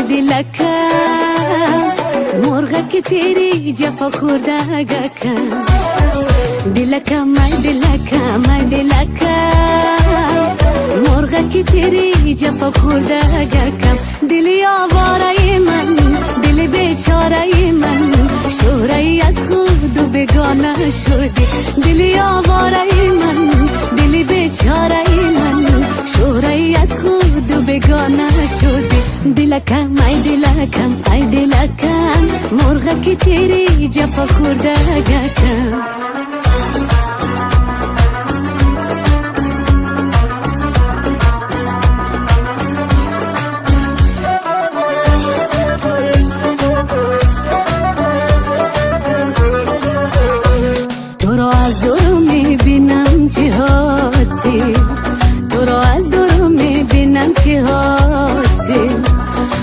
दिलका مرغ که تیری جفا خورده گکم دلکا مای دلکا مرغ که تیری جفا خورده گکم دلی آواره من دل بیچاره من شهره از خود و بگانه شدی دلی آواره من دل بیچاره من شهره از خود و بگانه شدی دلکم ای دلکم مرغ که تیری جفا خورده گکم تو رو از دور میبینم چه حاصل تو رو از دور میبینم چه حاصل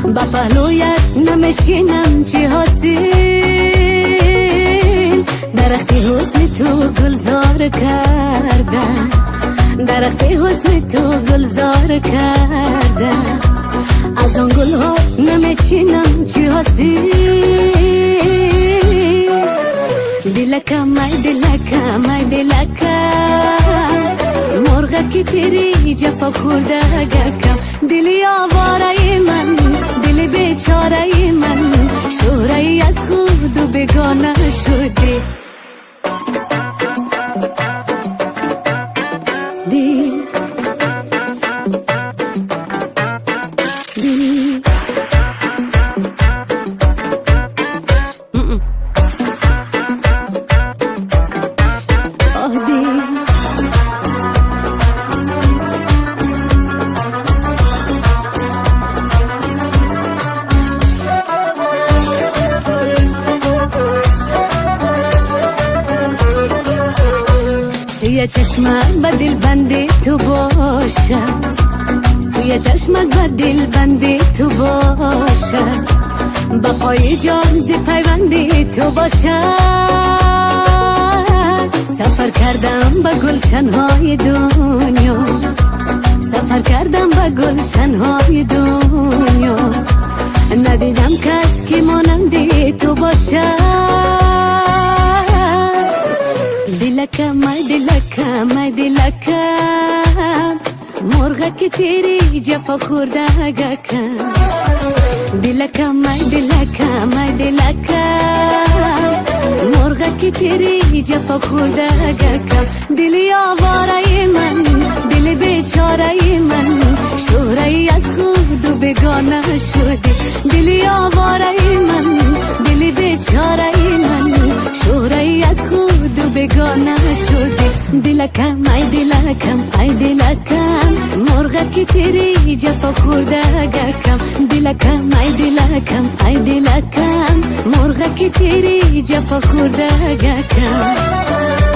با پهلویت نمیشینم چه حاصل درخت حسن تو گلزار کرده درخت حسن تو گلزار کرده از آن گل ها نمیچینم چه حاصل دلکم ای دلکم مرغ که تیری جفا خورده گکم دلی آواره من دل بیچاره من شهره از خود و بگانه شدی سوی چشمک با دل بندی تو باشم سوی چشمک با دل بندی تو باشم با پای جان زی پیوندی تو باشم سفر کردم با گلشنهای دنیا سفر کردم با گلشنهای دنیا ندیدم کس که مانندی تو باشم دلکم ای دلکم مرغ که تیری جفا خورده گکم دلکم ای دلکم مرغ که تیری جفا خورده گکم دلی آواره من دل بیچاره من شهره از خود و بگانه شدی دلی آواره من دل بیچاره من شهره از خود و بگانه شدی دلکم ای دلکم مرغ که تیری جفا خورده گکم دلکم ای دلکم مرغ که تیری جفا خورده گکم